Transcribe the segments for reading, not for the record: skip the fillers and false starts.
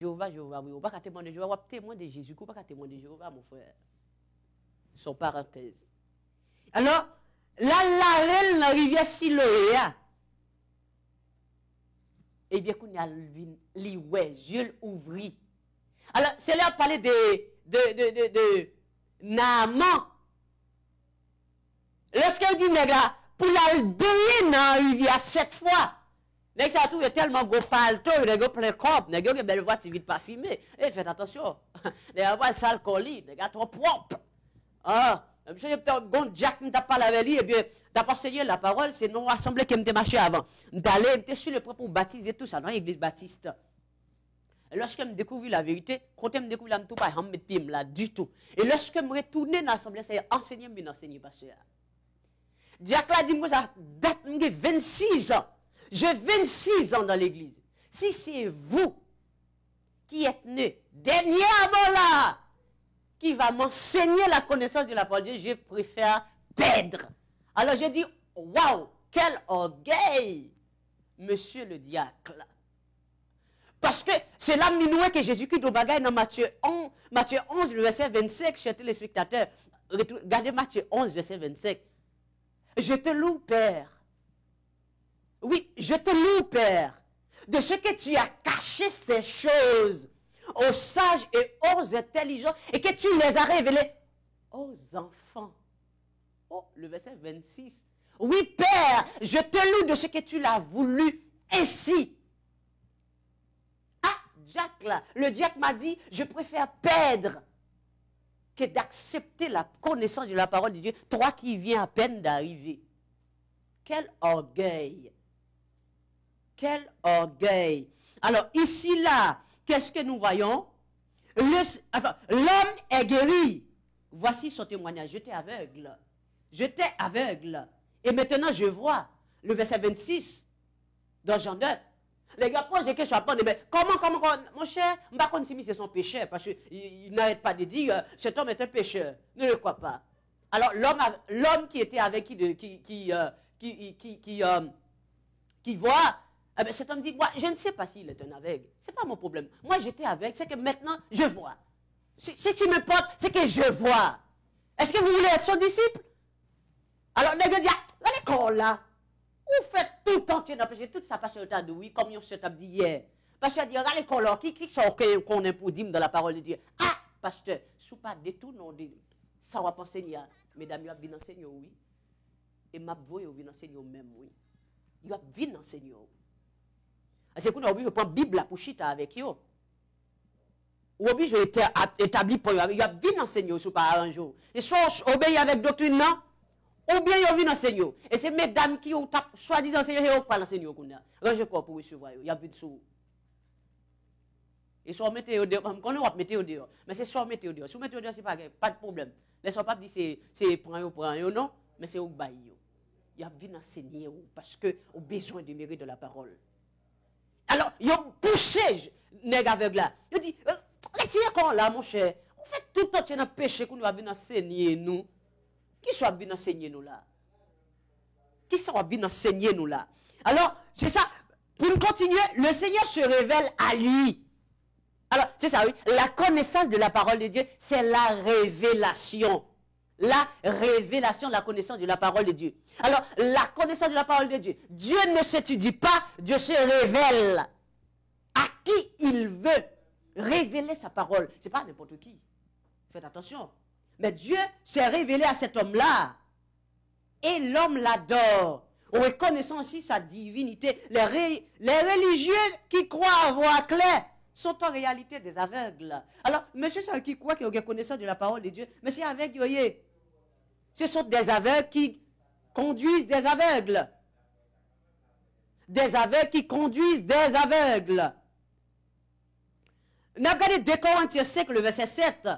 Jéhovah, Jéhovah, oui, on va pas témoin de Jéhovah, on va témoin de Jésus, on va pas témoin de Jéhovah, mon frère. Son parenthèse. Alors, la reine, la rivière Siloé, eh bien, qu'on y a les yeux ouverts. Alors, c'est là parler de Naaman. Lorsqu'elle dit, nègre, pour la baigner dans la rivière 7 fois, nègre, ça a trouvé tellement gros palto, nègre, plein corps, nègre, une belle voiture vite parfumée. Eh, faites attention. Nègre, voilà, sale colis, nègre, trop propre. Ah, je suis peut-être Jack, ne t'a pas lavé, eh bien, t'as pas enseigné la parole, c'est non assemblée qui me marché avant. D'aller, me sur le point pour baptiser tout ça dans l'église baptiste. Lorsque je me découvre la vérité, quand je me découvre la tout pas, je me mets là du tout. Et lorsque je me retourne dans l'assemblée, c'est enseigner, mais enseigner, pasteur. Jack l'a dit, moi, ça date, 26 ans. J'ai 26 ans dans l'église. Si c'est vous qui êtes né dernièrement là, qui va m'enseigner la connaissance de la parole de Dieu, je préfère perdre. Alors j'ai dit, waouh, quel orgueil, monsieur le diacre. Parce que c'est là que Jésus-Christ doit bagaille dans Matthieu 11, le verset 25, chers téléspectateurs. Regardez Matthieu 11, verset 25. Je te loue, Père. Oui, je te loue, Père, de ce que tu as caché ces choses aux sages et aux intelligents et que tu les as révélées aux enfants. Oh, le verset 26. Oui, Père, je te loue de ce que tu l'as voulu ainsi. Ah, Jack, là, le diacre m'a dit, je préfère perdre que d'accepter la connaissance de la parole de Dieu, toi qui viens à peine d'arriver. Quel orgueil! Quel orgueil! Alors, ici, là, qu'est-ce que nous voyons? L'homme est guéri. Voici son témoignage. J'étais aveugle. J'étais aveugle. Et maintenant, je vois. Le verset 26 dans Jean 9. Les gars posent des questions à prendre. Mais comment, mon cher, je ne sais pas si c'est son péché, parce qu'il n'arrête pas de dire cet homme est un pécheur. Ne le crois pas. Alors, l'homme qui était avec qui voit, eh bien, cet homme dit, moi, je ne sais pas s'il est un aveugle. Ce n'est pas mon problème. Moi, j'étais aveugle, c'est que maintenant, je vois. Si tu me portes, c'est que je vois. Est-ce que vous voulez être son disciple? Alors, les gars disent, à l'école, là, vous faites tout entier dans le péché, toute sa passion de oui, comme on se t'a dit hier. Parce qu'il a dit, à l'école, qui sont qu'on est pour dire dans la parole de Dieu? Ah, pasteur, sous pas de tout, non, ça va pas enseigner. Mesdames, il va bien enseigner, oui. Et ma voix, il va enseigner même, oui. Il va bien enseigner. C'est qu'on a obligé de prendre la Bible pour chita avec eux. Ou obligé d'établir pour eux. Il va bien enseigner sur par un jour. Et soit obéir avec doctrine, non? Ou bien il vient enseigner. Et c'est mesdames qui ont soi-disant enseigné, ils n'ont pas enseigné. Rangez quoi pour recevoir. Il y a vu sous. Et soit mettez au dehors. On va mettre au dehors. Mais c'est soit mettez au dehors. Si vous mettez au dehors, ce n'est pas de problème. Les gens ne pas dire c'est prendre, non. Mais c'est au bail. Il y a vu enseigner parce que au besoin de mérite de la parole. Alors, ils ont poussé les aveugles là. Ils ont dit, retirez là, mon cher. Vous faites tout entier dans le péché que nous avons enseigné nous. Qui soit bien enseigné nous là? Qui soit bien enseigné nous là? Alors, c'est ça. Pour nous continuer, le Seigneur se révèle à lui. Alors, c'est ça, oui. La connaissance de la parole de Dieu, c'est la révélation. La révélation, la connaissance de la parole de Dieu. Alors, la connaissance de la parole de Dieu. Dieu ne s'étudie pas, Dieu se révèle. À qui il veut révéler sa parole. Ce n'est pas n'importe qui. Faites attention. Mais Dieu s'est révélé à cet homme-là. Et l'homme l'adore. En reconnaissant aussi sa divinité. Les religieux qui croient avoir clair sont en réalité des aveugles. Alors, monsieur, c'est qui croit qu'il y a connaissance de la parole de Dieu. Mais c'est aveugle, voyez. Ce sont des aveugles qui conduisent des aveugles. Des aveugles qui conduisent des aveugles. Regardez 2 Corinthiens 5, le verset 7.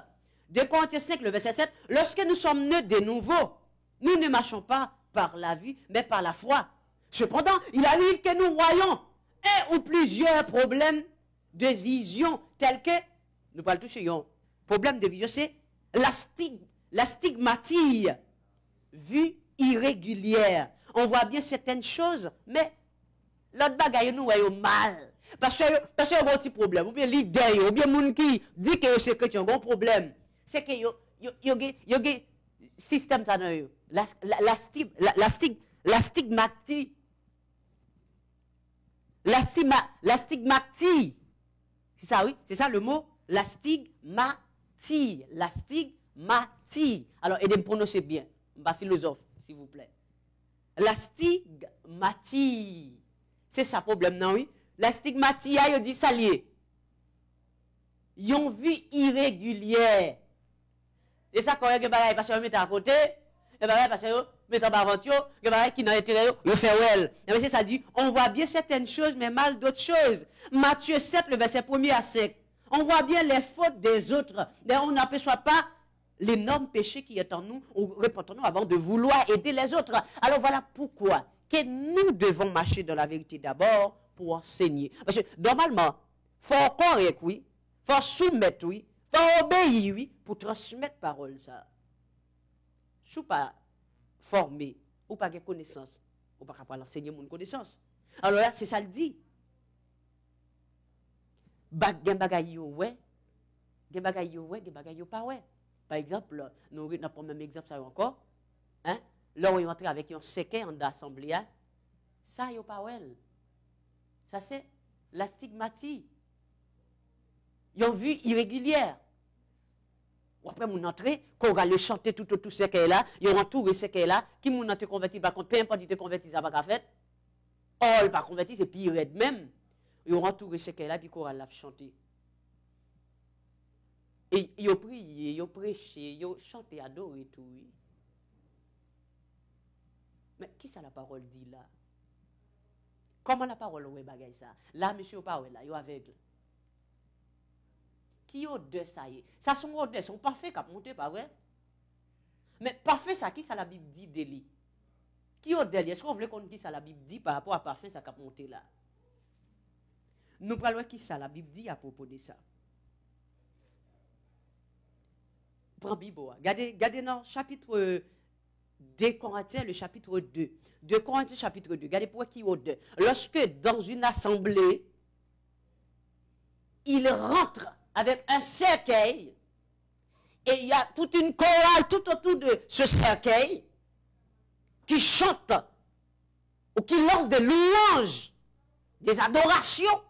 2 Corinthiens 5, le verset 7. Lorsque nous sommes nés de nouveau, nous ne marchons pas par la vue, mais par la foi. Cependant, il arrive que nous voyons un ou plusieurs problèmes de vision, tels que, nous parlons toucher, problème de vision, c'est la stigmatie, vue irrégulière. On voit bien certaines choses, mais l'autre bagaille nous voyons mal. Parce que y a un petit problème. Ou bien l'idée, ou bien les gens qui disent que c'est chrétien, un problème. C'est que y a un système ça dans eux. La stigmatie. La stigmatie. C'est ça, oui? C'est ça le mot? La stigmatie. La stigmatie. Alors, aidez-moi à prononcer bien. Je ne suis pas philosophe, s'il vous plaît. La stigmatie. C'est ça le problème, non, oui? La stigmatie, il dit ça lié. Ils ont une vie irrégulière. Et ça, quand il y a des bagages, parce que mettent à côté, des bagages, parce que mettent en aventure, des bagages qui n'ont été ils font well. Et c'est ça dit, on voit bien certaines choses, mais mal d'autres choses. Matthieu 7, le verset 1er à 5. On voit bien les fautes des autres, mais on n'aperçoit pas l'énorme péché qui est en nous, ou repentons-nous avant de vouloir aider les autres. Alors voilà pourquoi que nous devons marcher dans la vérité d'abord pour enseigner. Parce que normalement, il faut correct, oui, il faut soumettre, oui, il faut obéir, oui, pour transmettre parole, ça. Si vous pas formé, ou pas de connaissance, ou pas capable d'enseigner mon connaissance. Alors là, c'est ça le dit. Gen bagay yo ouais, gen bagay yo ouais, gen bagay yo pas ouais. Par exemple, nous avons le même exemple ça encore. Hein? Là où ils entrent avec un séquin en assemblée, ça yo pas ouais. Ça c'est la stigmatie. Ils ont vu irrégulière. Ou après mon entrée, qu'on va le chanter tout autour ce qu'elle là, ils ont entouré ce qu'elle là, qui mon entrée converti par contre, peu importe il te converti ça pas fait. Oh, pas converti c'est pire même. Ils ont entouré ce qu'elle là puis qu'on l'a chanté. Et ils ont prié, ils ont prêché, ils ont chanté, adoré tout. Oui. Mais qui ça la parole dit là? Comment la parole ouais bagaille ça? Là monsieur pas ouais là, il est aveugle. Qui odeur ça y est? Ça sont odeurs, sont parfaits qu'à monter pas vrai? Mais parfait ça qui ça la Bible dit de lui? Qui odeur? Est-ce qu'on veut qu'on dise ça la Bible dit par rapport à parfait ça qu'a monté là? Nous parlons qui ça la Bible dit à propos de ça? Prends Bible. Regardez dans chapitre 2 Corinthiens, le chapitre 2. 2 Corinthiens, chapitre 2. Regardez pourquoi qui odeur. Lorsque dans une assemblée, il rentre avec un cercueil et il y a toute une chorale tout autour de ce cercueil qui chante ou qui lance des louanges, des adorations.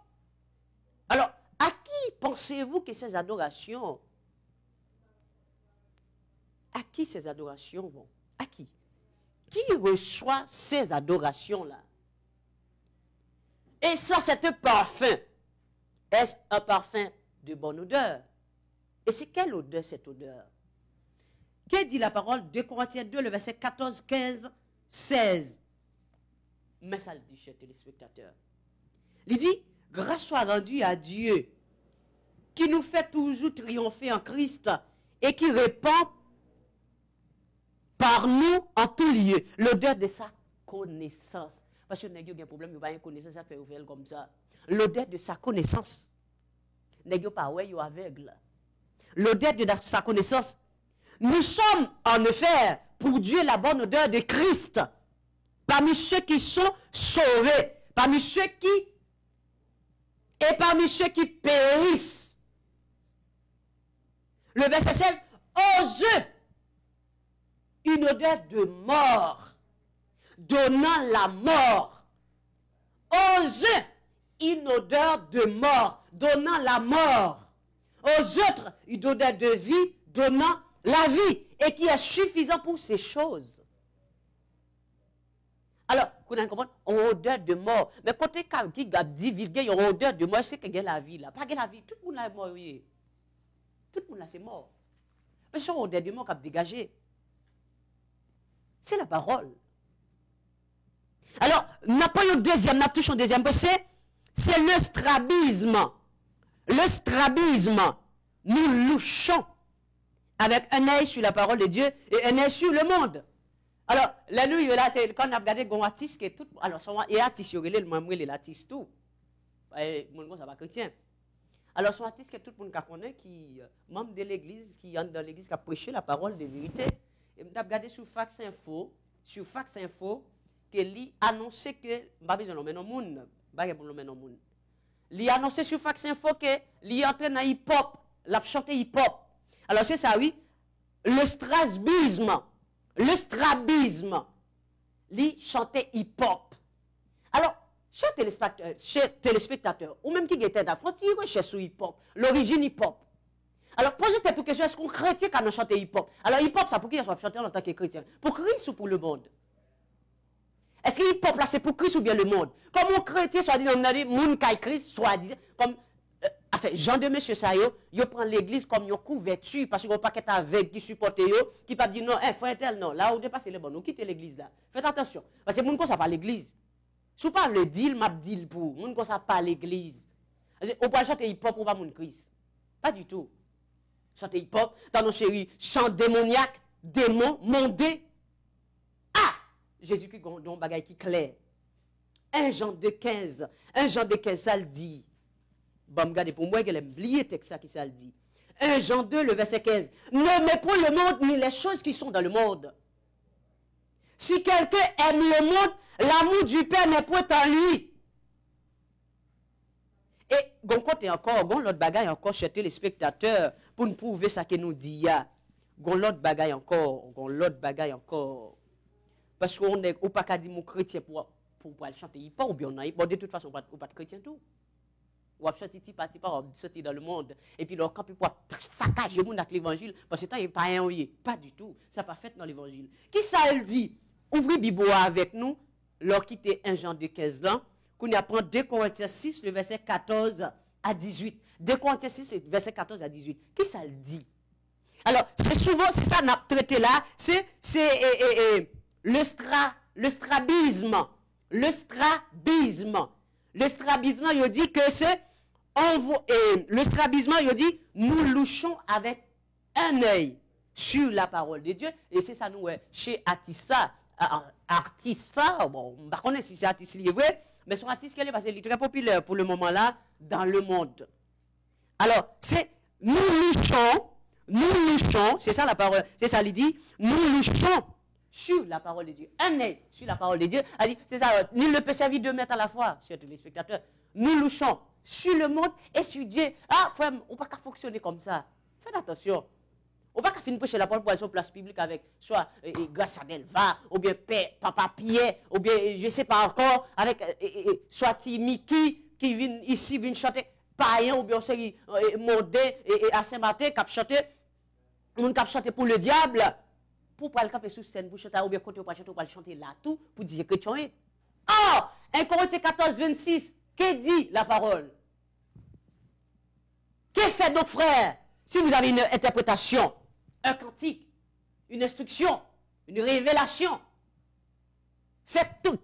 Alors, à qui pensez-vous que ces adorations, à qui ces adorations vont? À qui? Qui reçoit ces adorations-là? Et ça, c'est un parfum. Est-ce un parfum de bonne odeur? Et c'est quelle odeur, cette odeur? Que dit la parole de Corinthiens 2, le verset 14, 15, 16? Mais ça le dit, chers téléspectateurs. Il dit, grâce soit rendue à Dieu, qui nous fait toujours triompher en Christ et qui répand par nous en tout lieu l'odeur de sa connaissance. Parce que nous avons un problème, nous n'avons pas une connaissance, ça fait ouvrir comme ça. L'odeur de sa connaissance. Nous n'avons pas ouais, aveugle. L'odeur de sa connaissance. Nous sommes en effet pour Dieu la bonne odeur de Christ. Parmi ceux qui sont sauvés, parmi ceux qui et parmi ceux qui périssent. Le verset 16, aux eux, une odeur de mort, donnant la mort. Aux eux, une odeur de mort, donnant la mort. Aux autres, une odeur de vie, donnant la vie, et qui est suffisant pour ces choses. Alors, vous comprenez, on a odeur de mort. Mais quand qui a divulgué une odeur de mort, c'est qu'il y a la vie là. Pas qu'il y a la vie, tout le monde est mort. Oui. Tout le monde là, c'est mort. Mais c'est une odeur de mort qui a dégagé. C'est la parole. Alors, n'a pas eu deuxième, n'a touché un deuxième verset, c'est le strabisme. Le strabisme. Nous louchons avec un œil sur la parole de Dieu et un œil sur le monde. Alors, la nuit, là, c'est quand on a regardé un artiste qui est tout. Alors, il y a un artiste, il y a l'artiste tout. Mon ça va chrétien. Alors, son artiste que tout le monde connaît, qui membre de l'église, qui entre dans l'église, qui a prêché la parole de vérité. Et je regardé sur Fax Info, qu'il a annoncé que, je ne vais pas besoin de l'homme au monde, je ne vais pas besoin de l'homme au monde. il a annoncé sur Fax Info que il est entré dans hip-hop, il a chanté hip-hop. Alors c'est ça, oui. Le strasbisme, il chantait hip-hop. Alors, chers téléspectateurs, ou même qui était d'Afrique, ils recherchent sur hip-hop, l'origine hip-hop. Alors, posez-vous une question, est-ce qu'on chrétien qui a chanté hip-hop? Alors, hip-hop, ça pour qui il soit chanté en tant que chrétien? Pour Christ ou pour le monde? Est-ce que hip-hop là, c'est pour Christ ou bien le monde? Comme un chrétien, soit dit, on a dit, moun kay Christ, soit dit, comme, enfin, Jean de Monsieur Sayo, il prend l'église comme une couverture, parce qu'on pas avec qui supporte yo, qui pas dire non, frère tel, non, là où dépassez les bons, nous quittez l'église là. Faites attention, parce que moun ko ça pas l'église. Si vous parlez deal, m'a deal pour, moun ko ça pas l'église. On peut chanter hip-hop ou pas moun Christ. Pas du tout. Chanter hip-hop, dans nos chéris, chant démoniaque, démon, mondé. Ah! Jésus-Christ a un bagage qui clair. 1 Jean 2,15. 1 Jean 2,15, ça le dit. Bon, regardez, pour moi, qu'elle aime oublier texte qui ça le dit. 1 Jean 2, le verset 15. N'aimez pas le monde ni les choses qui sont dans le monde. Si quelqu'un aime le monde, l'amour du Père n'est point en lui. Et, gon côté encore, gon l'autre bagaille encore chez les spectateurs, pour nous prouver ça que nous dit, gon l'autre bagaille encore, Parce qu'on n'est pas qu'à dire mon chrétien pour aller chanter hip-hop, ou bien on a hip-hop, de toute façon, on n'est pas de chrétien tout. Ou à chanter petit parti, on sortir dans le monde, et puis quand il pour saccager le monde avec l'évangile, parce que c'est pas un pas du tout, ça pas fait dans l'évangile. Qui ça le dit? Ouvrez Bible avec nous, leur quitter 1 Jean 2,15 là, qu'on apprend 2 Corinthiens 6, le verset 14 à 18. 2 Corinthiens 6, le verset 14 à 18. Qui ça le dit? Alors, c'est souvent, c'est ça qu'on a traité là, c'est le strabisme. Le strabisme, il dit que c'est, le strabisme, il dit, nous louchons avec un œil sur la parole de Dieu, et c'est ça nous, chez Artissa, bon, je ne sais pas si c'est Artissa qui est vrai, mais son artiste, parce qu'il est très populaire pour le moment là, dans le monde. Alors, c'est, nous louchons, c'est ça la parole, c'est ça, il dit, nous louchons sur la parole de Dieu. Un œil sur la parole de Dieu. C'est ça, nul ne peut servir 2 maîtres à la fois, chers téléspectateurs. Nous louchons sur le monde et sur Dieu. Ah, frère, on ne peut pas fonctionner comme ça. Faites attention. On ne peut pas finir prêcher la parole pour aller sur place publique avec soit Grâce à Delva, ou bien Papa Pierre, ou bien je ne sais pas encore, avec soit Timiki qui vient ici, vient chanter païen, ou bien c'est Modé et à Saint-Martin qui a chanté pour le diable. Pour pas le camper sur scène, pour chanter, ou bien quand on va chanter là tout, pour dire que tu es. Oh! 1 Corinthiens 14, 26, que dit la parole? Que fait donc, frère, si vous avez une interprétation, un cantique, une instruction, une révélation? Faites tout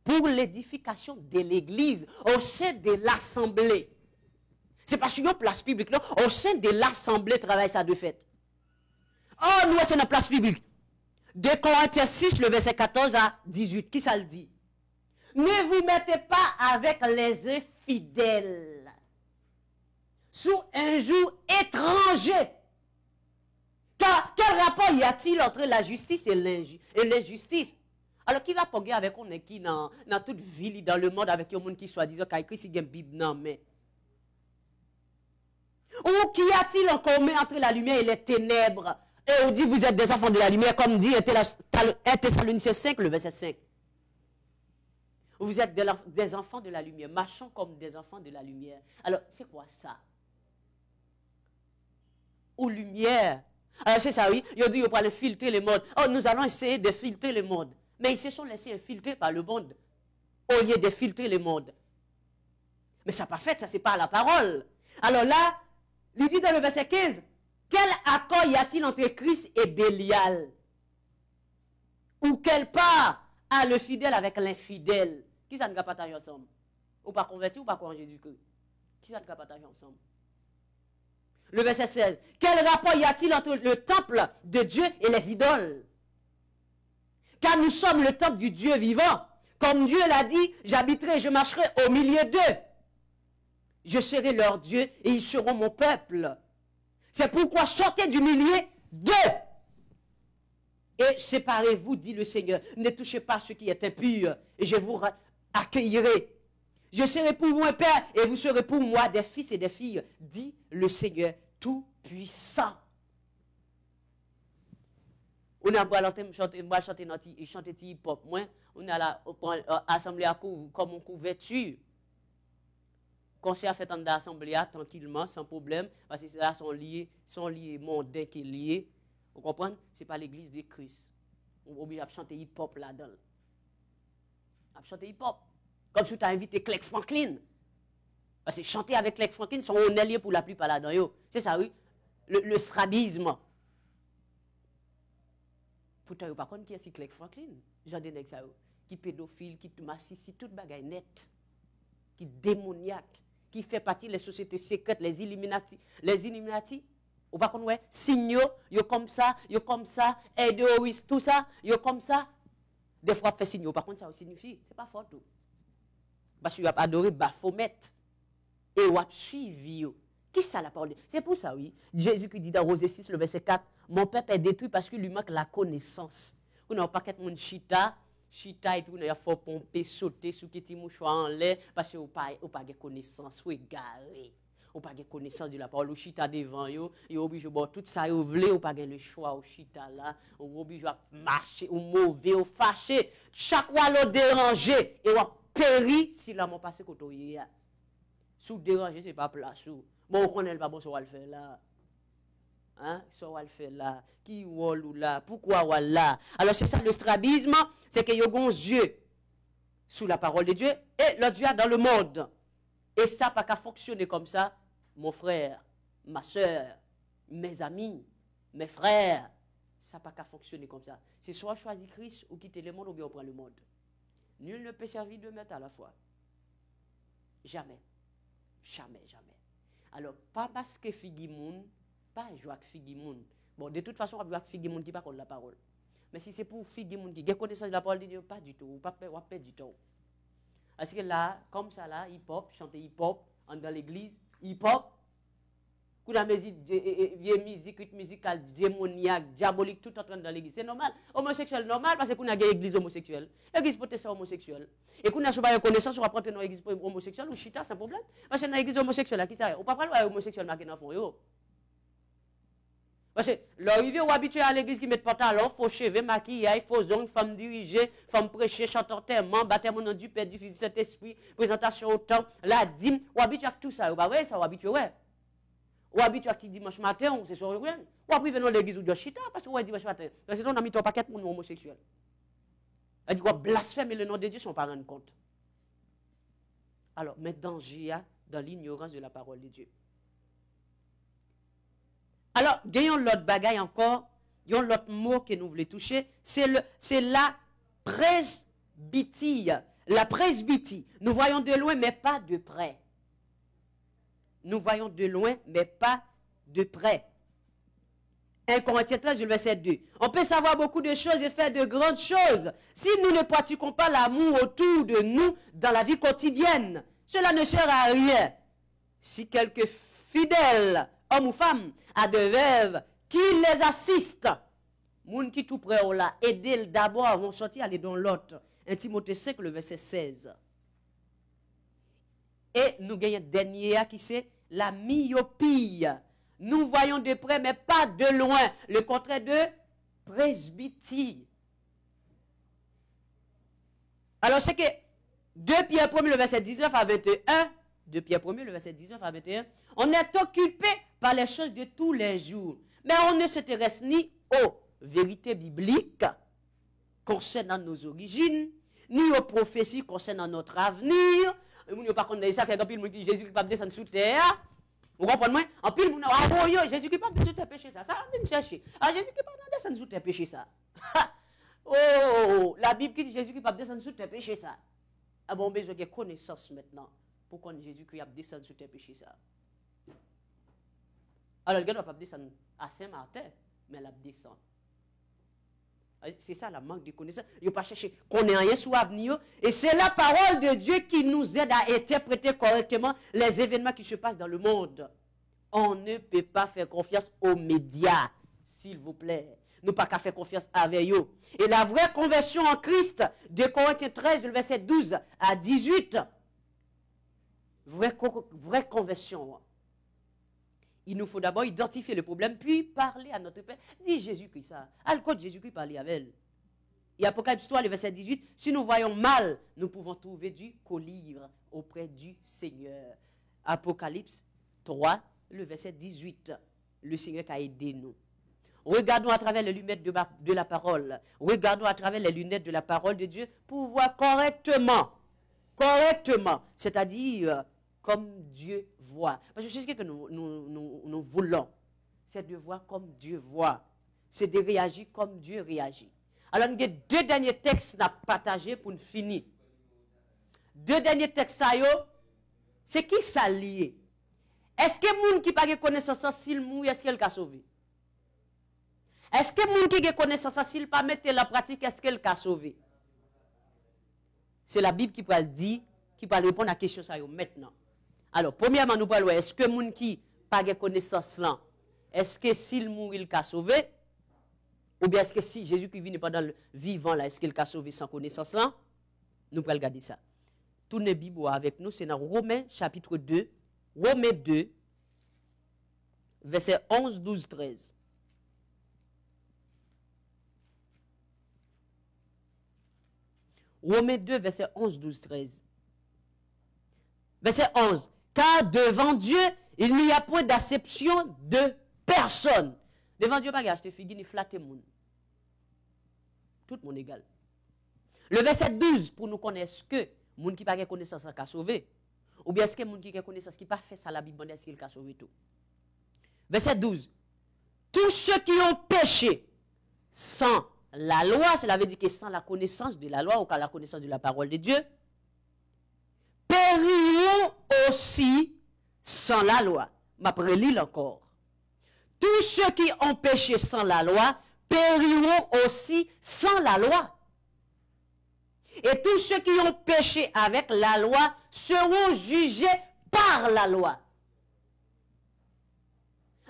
pour l'édification de l'église, au sein de l'assemblée. C'est pas sur une place publique, non? Au sein de l'assemblée, travail ça de fait. Oh, nous, c'est une place publique. 2 Corinthiens 6, le verset 14 à 18. Qui ça le dit? Ne vous mettez pas avec les infidèles sous un joug étranger. Car quel rapport y a-t-il entre la justice et l'injustice? Alors, qui va pogger avec on est qui dans toute ville, dans le monde, avec un monde qui soi-disant qui a écrit si il y a une Bible dans mais. Ou qu'y a-t-il en commun entre la lumière et les ténèbres? Et on dit, vous êtes des enfants de la lumière, comme dit 1 Thessaloniciens 5, le verset 5. Vous êtes des enfants de la lumière, marchant comme des enfants de la lumière. Alors, c'est quoi ça? Ou lumière. Alors, c'est ça, oui. Ils dit, on va filtrer le monde. Oh, nous allons essayer de filtrer le monde. Mais ils se sont laissés infiltrer par le monde, au lieu de filtrer le monde. Mais ça n'a pas fait, ça, c'est pas la parole. Alors là, il dit dans le verset 15, quel accord y a-t-il entre Christ et Bélial? Ou quelle part a le fidèle avec l'infidèle? Qui ça ne va pas partager ensemble? Ou pas converti ou pas croire en Jésus-Christ? Qui ça ne va pas partager ensemble? Le verset 16. Quel rapport y a-t-il entre le temple de Dieu et les idoles? Car nous sommes le temple du Dieu vivant. Comme Dieu l'a dit, j'habiterai, je marcherai au milieu d'eux. Je serai leur Dieu et ils seront mon peuple. C'est pourquoi sortez du milieu d'eux. Et séparez-vous, dit le Seigneur. Ne touchez pas ce qui est impur et je vous accueillerai. Je serai pour vous un père et vous serez pour moi des fils et des filles, dit le Seigneur Tout-Puissant. On a chanté hip-hop, on a la assemblée comme on couverture. Conseil a fait en assemblée tranquillement, sans problème, parce que là sont liés mondains qui sont liés. Vous comprenez? Ce n'est pas l'église de Christ. On est obligé de chanter hip-hop là-dedans. À chanter hip-hop. Comme si tu as invité Clegg Franklin. Parce que chanter avec Clegg Franklin, sont honnêtes pour la plupart là-dedans. C'est ça, oui. Le strabisme. Pourtant, par contre, qui est Clegg Franklin? J'en ai ça, qui pédophile, qui massicide, toute bagaille nette, qui démoniaque, qui fait partie des sociétés secrètes, les Illuminati. Les Illuminati, ou par contre, ouais, signaux, yo comme ça, aideoïs, tout ça, yo comme ça. Des fois, fait signaux. Par contre, ça signifie, c'est pas fort tout. Parce que tu as adoré Baphomet. Et tu as suivi. Qui ça la parole? C'est pour ça, oui. Jésus qui dit dans Rosée 6, le verset 4, mon peuple est détruit parce qu'il lui manque la connaissance. On n'a pas qu'être mon chita et tout, il faut pomper, sauter, sous qui mouchoir en l'air, parce que vous n'avez pas de connaissance, vous égaré. Vous n'avez pas de connaissance de la parole. Vous chita devant vous, vous obligé de tout ça, vous voulez, vous n'avez pas le choix, vous chita là, vous obligé de marcher, vous mauvais, vous fâché, chaque fois vous déranger, et vous péri si la mon passé côté hier. Sous déranger, ce n'est pas place. Bon, on connaît pas bon, ça va le faire là. Hein? Ça va le faire là. Qui ou là? Pourquoi là? Alors, c'est ça le strabisme, c'est qu'il y a un yeux sous la parole de Dieu et l'autre yeux dans le monde. Et ça, pas qu'à fonctionner comme ça, mon frère, ma soeur, mes amis, mes frères, ça pas qu'à fonctionner comme ça. C'est soit choisir Christ ou quitter le monde ou bien on prend le monde. Nul ne peut servir deux maîtres à la fois. Jamais. Jamais, jamais. Alors, pas parce que Figimoun, pas jouer avec Figimoun. Bon, de toute façon, on va jouer avec Figimoun qui ne parle pas la parole. Mais si c'est pour Figimoun qui a connaissance de la parole de Dieu, pas du tout. On ne va pas perdre du temps. Parce que là, comme ça, là, hip-hop, chanter hip-hop, dans l'église, hip-hop, coup de musique musicale, démoniaque, diabolique, tout en train dans l'église. C'est normal. Homosexuel, normal, parce qu'on a une église homosexuelle. L'église protestante homosexuelle. Et qu'on a sur la connaissance, on va prendre dans l'église homosexuelle ou chita, sans problème. Parce que dans l'église homosexuelle, qui ça? On ne peut pas parler homosexuel marqué dans le fond. Parce que l'arrivée ou habitué à l'église qui met pantalon, faux cheveux, maquillage, faux ongles, femme dirigée, femme prêchée, chanteur enterrement, baptême au nom du Père, du Fils, du Saint-Esprit, présentation au temps, la dîme, ou habitué à tout ça. Ou pas vrai, ça ou habitué, ouais. Ou habitué à dimanche matin, c'est sur le rien. Ou après venir à l'église ou de chita, parce que ouais, dimanche matin. Parce que on a mis ton paquet pour nous homosexuels. Elle dit quoi, blasphémer le nom de Dieu sans pas rendre compte. Alors, mais danger dans l'ignorance de la parole de Dieu. Alors, gagnons l'autre bagaille encore, gagnons l'autre mot que nous voulons toucher, c'est la presbytie. La presbytie. Nous voyons de loin, mais pas de près. Nous voyons de loin, mais pas de près. 1 Corinthiens 13, le verset 2. On peut savoir beaucoup de choses et faire de grandes choses si nous ne pratiquons pas l'amour autour de nous dans la vie quotidienne. Cela ne sert à rien. Si quelques fidèles, hommes ou femmes, a de veuves qui les assistent, moun qui tout près là, aider d'abord avant de sortir, aller dans l'autre. 1 Timothée 5, le verset 16. Et nous gagnons dernier qui c'est la myopie. Nous voyons de près, mais pas de loin. Le contraire de presbytie. Alors, c'est que 2 Pierre 1, le verset 19 à 21, 2 Pierre 1, le verset 19 à 21, on est occupé par les choses de tous les jours. Mais on ne s'intéresse ni aux vérités bibliques concernant nos origines, ni aux prophéties concernant notre avenir. Vous ne pas connaître ça, quand il dit Jésus qui va descendre sous terre. Vous comprenez? En pile, vous n'avez Jésus qui va descendre sous terre péché ça. Ça va me chercher. Ah, Jésus qui va descendre sous terre péché ça. Oh, la Bible qui dit Jésus qui va descendre sous terre péché ça. Ah bon, besoin de connaissance maintenant pour qu'on Jésus qui va descendre sous terre péché ça. Alors, le gars ne va pas descendre à Saint-Martin, mais il descend. C'est ça, la manque de connaissance. Il ne pas chercher qu'on ait rien sur l'avenir. Et c'est la parole de Dieu qui nous aide à interpréter correctement les événements qui se passent dans le monde. On ne peut pas faire confiance aux médias, s'il vous plaît. Nous pas qu'à faire confiance avec eux. Et la vraie conversion en Christ, de Corinthiens 13, le verset 12 à 18, vraie conversion. Il nous faut d'abord identifier le problème, puis parler à notre Père. Dis Jésus-Christ ça. À quoi Jésus-Christ parlait avec elle. Et Apocalypse 3, le verset 18, si nous voyons mal, nous pouvons trouver du collyre auprès du Seigneur. Apocalypse 3, le verset 18, le Seigneur qui a aidé nous. Regardons à travers les lunettes de la parole. Regardons à travers les lunettes de la parole de Dieu pour voir correctement, c'est-à-dire comme Dieu voit. Parce que c'est ce que nous voulons, c'est de voir comme Dieu voit, c'est de réagir comme Dieu réagit. Alors, nous avons deux derniers textes à partager pour nous finir. Deux derniers textes, c'est qui ça lié? Est-ce que les gens qui n'ont pas de connaissance, s'il mourit, est-ce qu'elle a sauvé? Est-ce que les gens qui ont connaissance, s'il pas mettre la pratique, est-ce qu'elle a sauvé? C'est la Bible qui peut le dire, qui peut répondre à la question ça maintenant. Alors, premièrement, nous parlons, est-ce que les gens qui n'ont pas de connaissance, est-ce que s'il mourit, il a sauvé? Ou bien est-ce que si Jésus qui vit pendant le vivant, là, est-ce qu'il a sauvé sans connaissance là? Nous pouvons regarder ça. Tournez la Bible avec nous, c'est dans Romains chapitre 2, Romains 2, versets 11, 12, 13. Romains 2, verset 11, 12, 13. Verset 11. Car devant Dieu, il n'y a point d'acception de personne. Devant Dieu, pas acheter figue ni flatter moun. Tout le monde égal. Le verset 12, pour nous connaître que moun qui pas connaissance a sauvé. Ou bien est-ce que moun qui a connaissance qui pas fait ça la Bible, est-ce qu'il a sauvé tout. Verset 12. Tous ceux qui ont péché sans la loi, cela veut dire que sans la connaissance de la loi ou la connaissance de la parole de Dieu, périront aussi sans la loi. Ma prélis encore. Tous ceux qui ont péché sans la loi périront aussi sans la loi. Et tous ceux qui ont péché avec la loi seront jugés par la loi.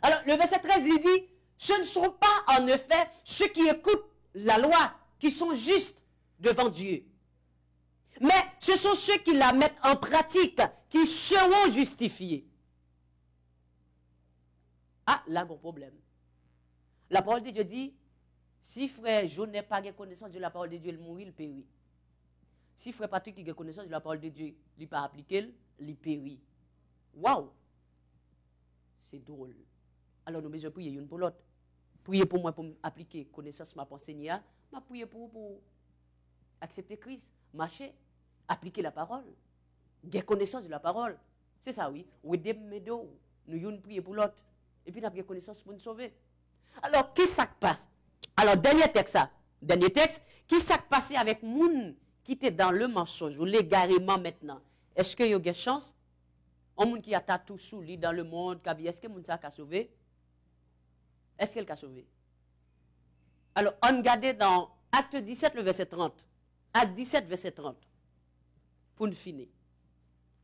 Alors, le verset 13, il dit, ce ne sont pas en effet ceux qui écoutent la loi qui sont justes devant Dieu. Mais ce sont ceux qui la mettent en pratique qui seront justifiés. Ah, là, bon problème. La parole de Dieu dit, si frère Jo n'a pas connaissance de la parole de Dieu, il mourit, il périt. Si frère Patrick qui a connaissance de la parole de Dieu, il n'a pas appliqué, il périt. Waouh! C'est drôle. Alors nous besoin de prier une pour l'autre. Priez pour moi pour appliquer connaissance m'a enseigné, m'a prié pour accepter Christ, marcher, appliquer la parole, avoir connaissance de la parole. C'est ça oui. Ou des médos, nous yon prier pour l'autre et puis nous avons connaissance pour nous sauver. Alors qui ça passe? Alors dernier texte qui ça passe avec moun qui était dans le mensonge ou l'égarement maintenant? Est-ce que y a une chance? Un moun qui a tout sous lui dans le monde, est-ce que moun ça a sauvé? Est-ce qu'elle a sauvé? Alors, on regarde dans Acte 17, le verset 30. Acte 17, verset 30. Pour nous finir.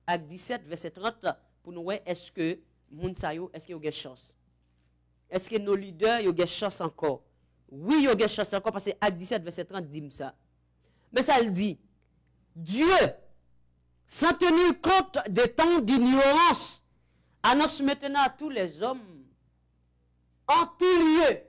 Acte 17, verset 30, pour nous voir, est-ce que moun sa yo, est-ce qu'il y a une chance? Est-ce que nos leaders, il y a une chance encore? Oui, il y a une chance encore, parce que Acte 17, verset 30 dit ça. Mais ça le dit. Dieu, sans tenir compte des temps d'ignorance, annonce maintenant à tous les hommes en tout lieu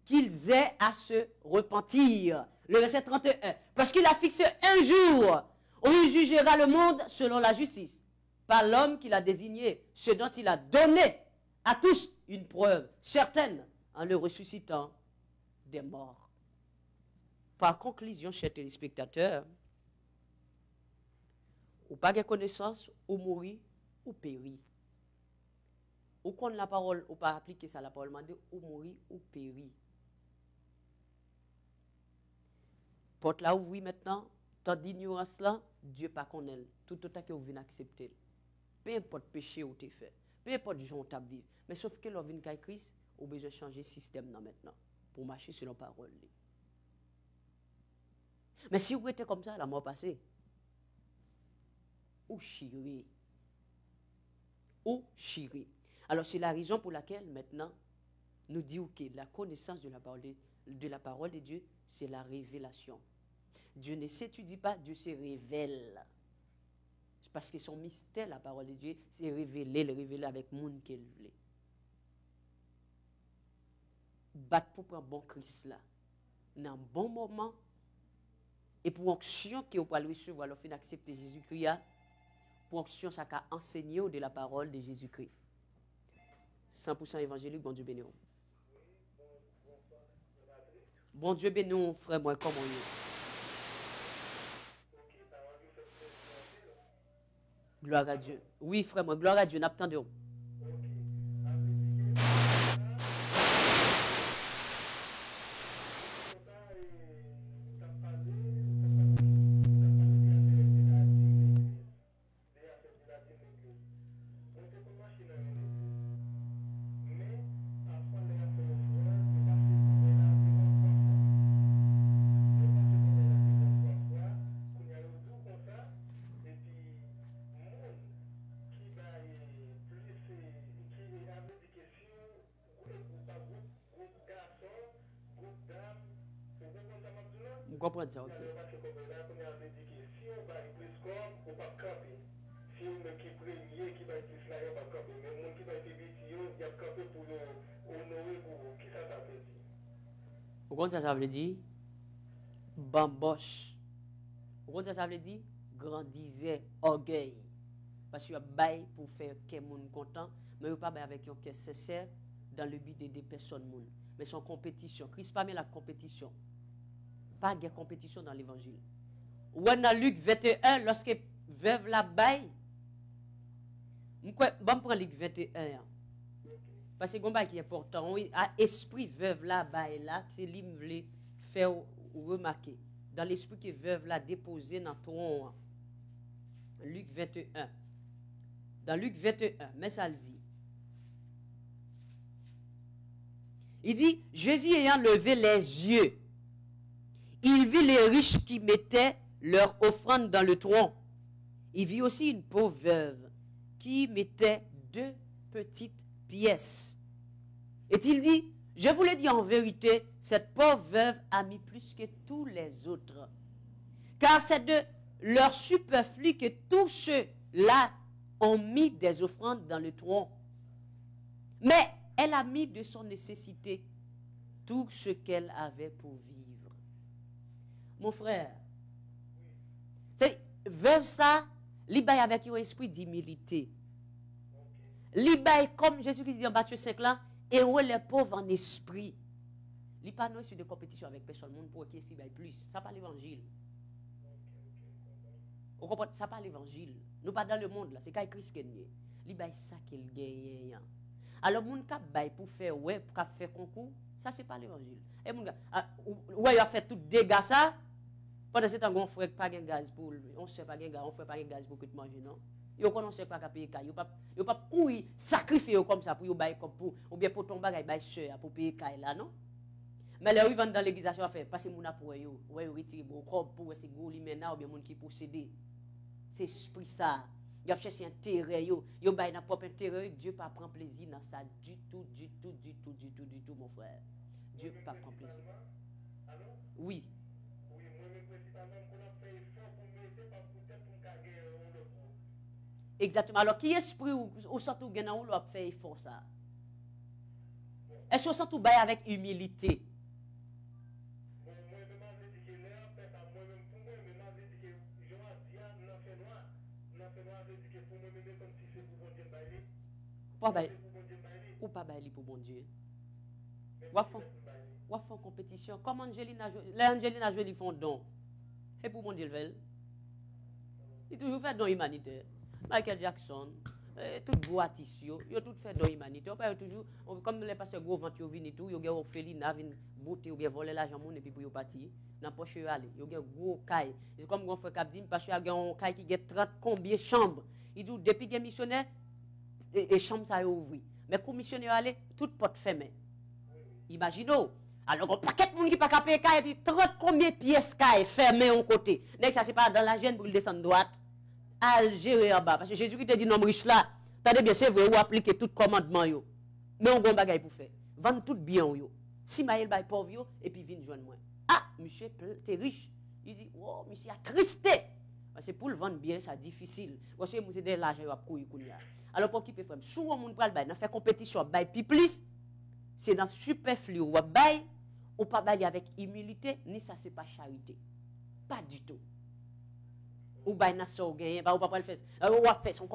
qu'ils aient à se repentir. Le verset 31. Parce qu'il a fixé un jour où il jugera le monde selon la justice, par l'homme qu'il a désigné, ce dont il a donné à tous une preuve certaine en le ressuscitant des morts. Par conclusion, chers téléspectateurs, ou pas de connaissance, ou mourir, ou périr. Ou qu'on la parole, ou pas appliquer ça la parole, ou mourir, ou périr. Porte là ouvri maintenant, tant d'ignorance là, Dieu pas qu'on elle. Tout autant que vous venez accepter. Peu importe péché ou t'es fait, peu importe gens t'a vivre, mais sauf que l'on vient avec Christ, on besoin changer système là maintenant pour marcher selon la parole. Mais si vous êtes comme ça, la mort passée, ou chiré. Ou chiré. Alors c'est la raison pour laquelle maintenant nous disons que la connaissance de la parole de Dieu, c'est la révélation. Dieu ne s'étudie pas, Dieu se révèle. Parce que son mystère, la parole de Dieu, c'est révéler avec le monde qu'elle voulait. Battre pour prendre bon Christ là, dans un bon moment, et pour onction que vous pouvez recevoir, alors fin accepter Jésus-Christ, pour onction, ça a enseigné de la parole de Jésus-Christ. 100% évangélique, bon Dieu béni. Bon Dieu béni, frère, moi, comment on est? Gloire à Dieu. Oui, frère, moi, gloire à Dieu, n'attendez. Vous comprenez ça, ok? Vous comprenez ça veut dire? Bamboche. Vous comprenez ça veut dire? Grandisait, orgueil. Parce qu'il y a bail pour faire que les gens content, mais il n'y a pas avec un cœur sincère dans le but d'aider personne. Mais c'est une compétition. Christ pas met la compétition. Pas de compétition dans l'évangile. Ou dans Luc 21, lorsque veuve la baille, bon prendre Luc 21. Parce que c'est qui est important. À esprit veuve la baille là, c'est lui voulait faire remarquer. Dans l'esprit que veuve la déposé dans ton Luc 21. Dans Luc 21, mais ça le dit. Il dit, Jésus ayant levé les yeux, il vit les riches qui mettaient leur offrande dans le tronc. Il vit aussi une pauvre veuve qui mettait 2 petites pièces. Et il dit, je vous le dis en vérité, cette pauvre veuve a mis plus que tous les autres. Car c'est de leur superflu que tous ceux-là ont mis des offrandes dans le tronc. Mais elle a mis de son nécessité tout ce qu'elle avait pour vivre. Mon frère, c'est veuve ça, l'ibay avec un esprit d'humilité. L'ibay, comme Jésus-Christ dit en Matthieu 5 là, et où les pauvres en esprit. Il n'y a pas de suite de compétition avec personne pour qui est plus. Ça pas l'évangile. Vous comprenez? Ça pas l'évangile. Nous pas dans le monde là, c'est quand Christ qui est né. L'ibay ça qu'il gagne. Alors mon cap bail pour faire pour faire concours, ça c'est pas l'évangile. Et mon gars, ouais, il a fait tout dégâts ça. Pendant ce temps on frère pas de gaz pour on sait pas de gaz, on fait pas de gaz pour que tu manges non. Yo connaissez pas qu'à payer caille, yo pas courir sacrifier comme ça pour yo bail comme pour ou bien pour ton bagage bail cher pour payer caille là non. Mais là ils vont dans l'église à faire parce que mon a pour yo, ouais retirer bon corps pour c'est gros li maintenant ou bien mon qui posséder. C'est esprit ça. Il a cherché un intérêt, yo bail n'a propre intérêt, Dieu pas prend plaisir dans ça du tout, mon frère. Dieu pas prend plaisir. Oui. Exactement. Alors, qui esprit ou surtout gagne ou l'a fait effort ça? Est-ce que surtout bail avec humilité? Ou pas bailler pour bon Dieu. Ou font compétition. Comme Angelina Jolie font don. Et pour bon Dieu, il toujours fait don humanitaire. Michael Jackson, tout boîte ici, ils ont tout fait don humanitaire. Toujours, comme les pasteurs gros vent ils viennent tout, ils ont orphelinat, viennent bouter ou bien voler l'argent et puis pour y partir. Dans poche aller, ils ont gros caille. C'est comme grand frère Cap dit parce qu'il y a un caille qui a 30 combien chambres. Il dit depuis que missionnaire et chambre ça ouvert. Mais comme missionnaire aller, toute porte fermée. Imaginez. Alors, un paquet de monde qui pas payer caille et puis 30 combien pièces caille fermées en côté. N'est-ce ça c'est pas dans la gêne pour descendre droite. Algérie en bas parce que Jésus qui te dit non riche là. Attendez bien c'est vrai ou appliquer tout commandement yo. Mais on gon bagay pour faire. Vendre tout bien yo. Si maïl bay pauvre yo et puis vinn joindre moi. Ah, monsieur t'es riche. Il dit "Oh, monsieur a tristé." Parce que pour le vendre bien, c'est difficile. Parce que vous avez de l'argent à courir. Alors, pour qui peut faire, si on peut faire compétition, plus, c'est dans superflu, ou pas bailler avec humilité, ni ça, c'est pas charité. Pas du tout. Ou bailler dans ça, ou pas le faire. Ou faire son